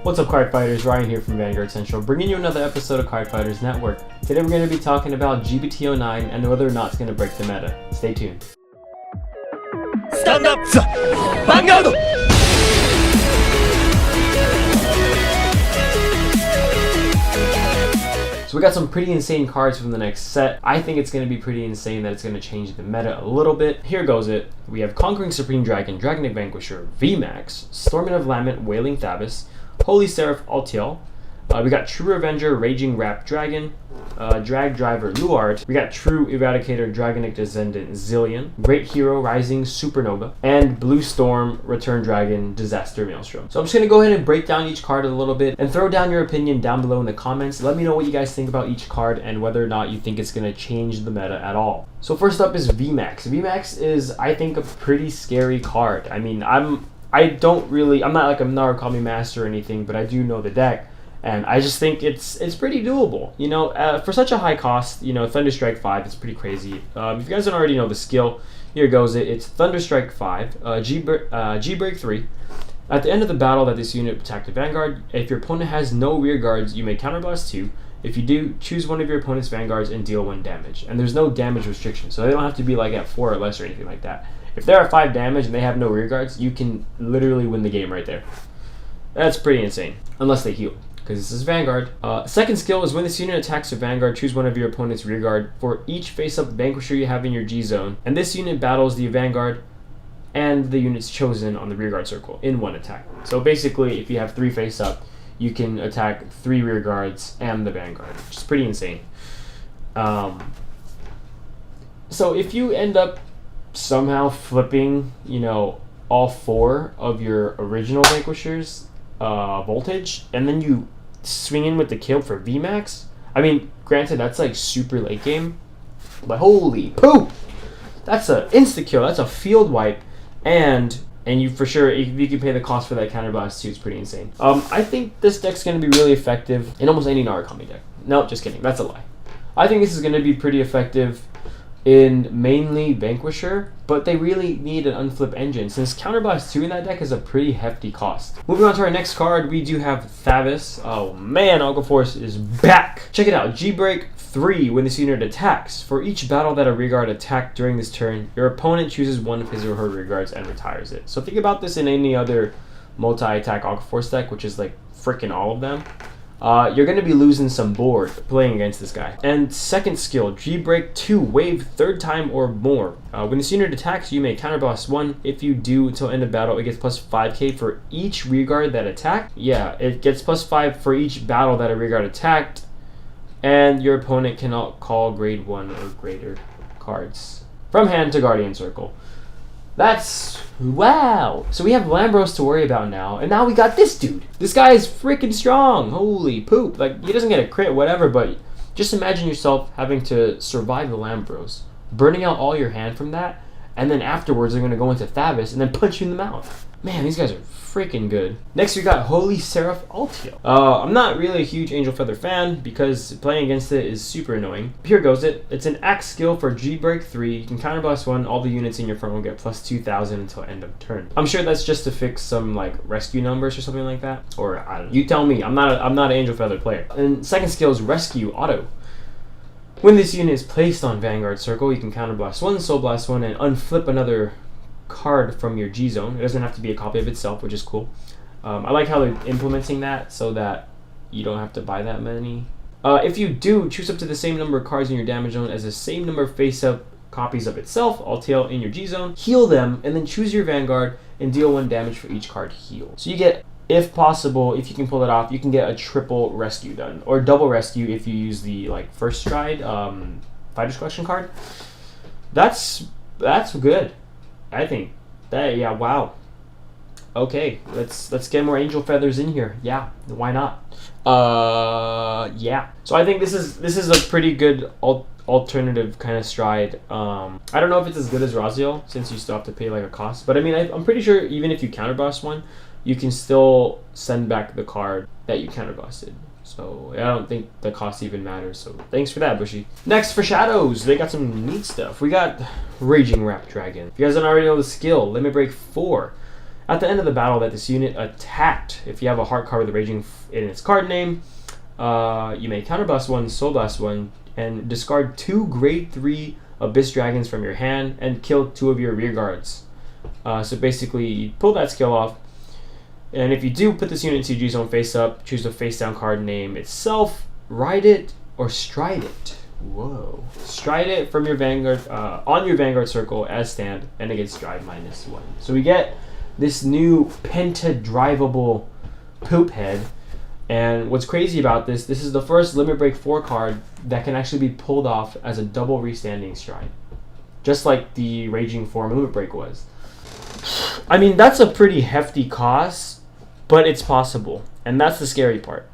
What's up, Cardfighters? Ryan here from Vanguard Central, bringing you another episode of Cardfighters Network. Today we're going to be talking about G-BT09 and whether or not it's going to break the meta. Stay tuned. Stand up, Vanguard! So we got some pretty insane cards from the next set. I think it's going to be pretty insane that it's going to change the meta a little bit. Here goes it. We have Conquering Supreme Dragon, Dragonic Vanquisher, VMAX, Storming of Lament, Wailing Tavis, Holy Seraph Altiel. We got True Revenger, Raging Wrapped Dragon, Drag Driver Luard. We got True Eradicator, Dragonic Ascendant Zillion, Great Hero Rising Supernova, and Blue Storm Return Dragon Disaster Maelstrom. So I'm just going to go ahead and break down each card a little bit and throw down your opinion down below in the comments. Let me know what you guys think about each card and whether or not you think it's going to change the meta at all. So first up is VMAX. VMAX is, I think, a pretty scary card. I mean, I'm not like a Narukami master or anything, but I do know the deck. And I just think it's pretty doable, you know, for such a high cost. You know, Thunderstrike 5, it's pretty crazy. If you guys don't already know the skill, here goes it. It's Thunderstrike 5, G-Break 3. At the end of the battle that this unit attacked the Vanguard, if your opponent has no rear guards, you may counterblast 2. If you do, choose one of your opponent's Vanguards and deal 1 damage. And there's no damage restriction, so they don't have to be like at 4 or less or anything like that. If they're at 5 damage and they have no rear guards, you can literally win the game right there. That's pretty insane, unless they heal, because this is Vanguard. Second skill is when this unit attacks a Vanguard, choose one of your opponent's rear guard for each face-up Vanquisher you have in your G zone, and this unit battles the Vanguard and the units chosen on the rear guard circle in 1 attack. So basically, if you have 3 face-up, you can attack 3 rear guards and the Vanguard, which is pretty insane. So if you end up somehow flipping, you know, all 4 of your original Vanquishers voltage, and then you swing in with the kill for VMAX. I mean, granted, that's like super late game, but holy poop! That's a insta kill. That's a field wipe, and you for sure, if you can pay the cost for that counterblast too, it's pretty insane. I think this deck's going to be really effective in almost any Narukami deck. No, just kidding. That's a lie. I think this is going to be pretty effective in mainly Vanquisher, but they really need an unflip engine since Counterblast 2 in that deck is a pretty hefty cost. Moving on to our next card, we do have Tavis. Oh man, Alga Force is back! Check it out, G-Break 3 when this unit attacks. For each battle that a rearguard attacked during this turn, your opponent chooses one of his or her rearguards and retires it. So think about this in any other multi-attack Alga Force deck, which is like freaking all of them. You're going to be losing some board playing against this guy. And second skill, G-Break 2, wave 3rd time or more. When this unit attacks, you may counterblast 1. If you do until end of battle, it gets plus 5k for each rearguard that attacked. Yeah, it gets plus 5 for each battle that a rearguard attacked. And your opponent cannot call grade 1 or greater cards from hand to Guardian Circle. That's wow. So we have Lambros to worry about now, and now we got this dude. This guy is freaking strong. Holy poop. Like, he doesn't get a crit, whatever, but just imagine yourself having to survive the Lambros, burning out all your hand from that, and then afterwards they're going to go into Tavis and then punch you in the mouth. Man, these guys are freaking good. Next we got Holy Seraph Altiel. I'm not really a huge Angel Feather fan because playing against it is super annoying. Here goes it. It's an axe skill for G-Break 3. You can counterblast 1. All the units in your front will get plus 2,000 until end of turn. I'm sure that's just to fix some like rescue numbers or something like that. Or I don't know. You tell me. I'm not an Angel Feather player. And second skill is Rescue Auto. When this unit is placed on Vanguard Circle, you can counterblast 1, Soul Blast 1, and unflip another card from your G zone. It doesn't have to be a copy of itself, which is cool. I like how they're implementing that so that you don't have to buy that many. If you do, choose up to the same number of cards in your damage zone as the same number of face-up copies of itself, Altiel, in your G zone. Heal them, and then choose your Vanguard and deal 1 damage for each card healed. So you get, if possible, if you can pull it off, you can get a triple rescue done, or double rescue if you use the like first stride Fighters Collection card. That's good. I think that, yeah, wow. Okay, let's get more Angel Feathers in here. Yeah, why not? Yeah. So I think this is a pretty good alternative kind of stride. I don't know if it's as good as Raziel since you still have to pay like a cost, but I mean I'm pretty sure even if you counterblast 1, you can still send back the card that you counterblasted. So I don't think the cost even matters. So thanks for that, Bushy. Next for Shadows, they got some neat stuff. We got Raging Wrapped Dragon. If you guys don't already know the skill, Limit Break 4. At the end of the battle that this unit attacked, if you have a heart card with the Raging in its card name, you may counterblast 1, soul blast 1, and discard 2 grade 3 Abyss Dragons from your hand and kill 2 of your rear guards. So basically, you pull that skill off, and if you do put this unit into G-Zone face up, choose a face down card name itself, ride it, or stride it. Whoa. Stride it from your Vanguard, on your Vanguard circle as stand, and it gets stride -1. So we get this new penta-drivable poop head. And what's crazy about this is the first Limit Break 4 card that can actually be pulled off as a double restanding stride. Just like the Raging 4 Limit Break was. I mean, that's a pretty hefty cost, but it's possible. And that's the scary part.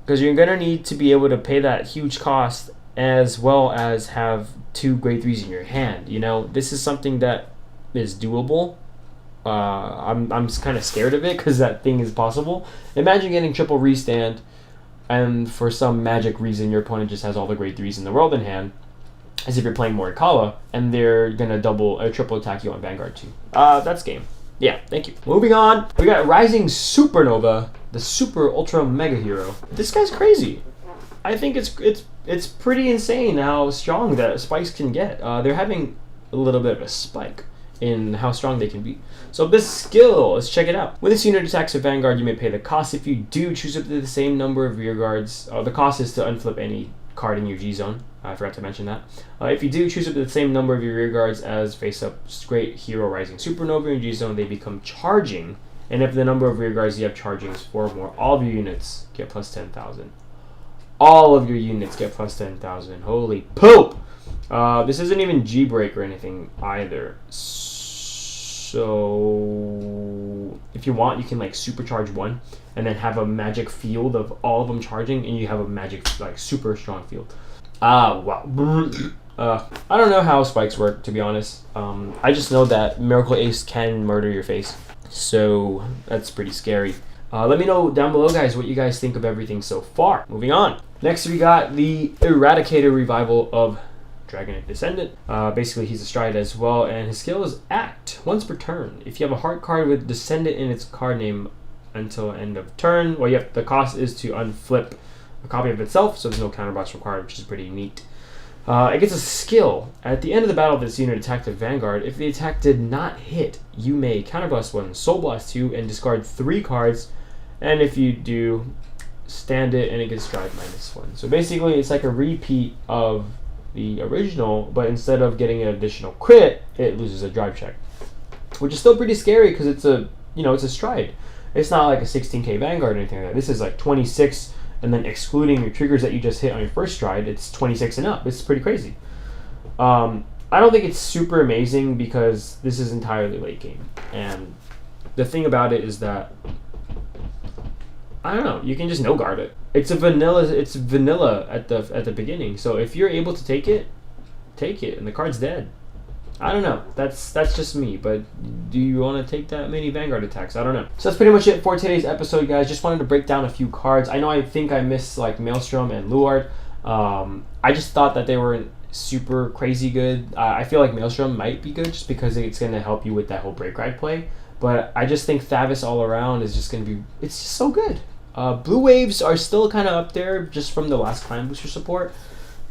Because you're going to need to be able to pay that huge cost as well as have 2 grade 3s in your hand. You know, this is something that is doable. I'm kind of scared of it because that thing is possible. Imagine getting triple restand and for some magic reason your opponent just has all the grade 3s in the world in hand, as if you're playing Morikawa, and they're going to double or triple attack you on Vanguard too. That's game. Yeah, thank you. Moving on, we got Rising Supernova, the super ultra mega hero. This guy's crazy. I think it's pretty insane how strong that spikes can get. They're having a little bit of a spike in how strong they can be. So this skill, let's check it out. When this unit attacks a Vanguard, you may pay the cost. If you do, choose up to the same number of rear guards. The cost is to unflip any card in your G-Zone. I forgot to mention that. If you do, choose up to the same number of your rear guards as face-up Great Hero Rising Supernova in G-Zone. They become charging. And if the number of rear guards you have charging is 4 or more, all of your units get plus 10,000. All of your units get plus 10,000. Holy poop! This isn't even G-Break or anything either. So if you want, you can like supercharge 1 and then have a magic field of all of them charging, and you have a magic like super strong field. Wow. I don't know how spikes work, to be honest. I just know that Miracle Ace can murder your face, so that's pretty scary. Let me know down below, guys, what you guys think of everything so far. Moving on. Next, we got the Eradicator revival of Dragon Ascendant. Basically, he's a stride as well, and his skill is Act once per turn. If you have a heart card with Descendant in its card name until end of turn, well, the cost is to unflip a copy of itself, so there's no counterblast required, which is pretty neat. It gets a skill. At the end of the battle, this unit attacked a Vanguard. If the attack did not hit, you may counterblast 1, soul blast 2, and discard 3 cards. And if you do, stand it, and it gets stride -1. So basically, it's like a repeat of the original, but instead of getting an additional crit, it loses a drive check, which is still pretty scary because it's a stride. It's not like a 16k Vanguard or anything like that. This is like 26, and then excluding your triggers that you just hit on your first stride, it's 26 and up. It's pretty crazy. I don't think it's super amazing because this is entirely late game, and the thing about it is that I don't know, you can just no guard it. It's vanilla at the beginning. So if you're able to take it, and the card's dead. I don't know. That's just me, but do you want to take that many Vanguard attacks? I don't know. So that's pretty much it for today's episode, guys. Just wanted to break down a few cards. I think I missed like Maelstrom and Luard. I just thought that they weren't super crazy good. I feel like Maelstrom might be good just because it's going to help you with that whole break ride play. But I just think Tavis all around is just going to be, it's just so good. Blue Waves are still kind of up there just from the last Climb Booster support.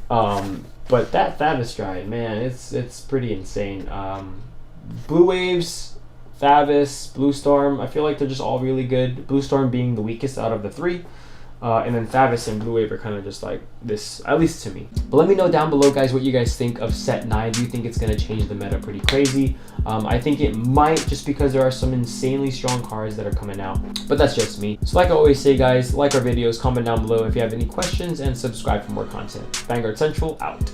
But that Tavis stride, man, it's pretty insane. Blue Waves, Tavis, Blue Storm, I feel like they're just all really good. Blue Storm being the weakest out of the 3. And then Tavis and Blue Wave are kind of just like this, at least to me. But let me know down below, guys, what you guys think of set 9. Do you think it's going to change the meta pretty crazy? I think it might, just because there are some insanely strong cards that are coming out. But that's just me. So like I always say, guys, like our videos, comment down below if you have any questions, and subscribe for more content. Vanguard Central, out.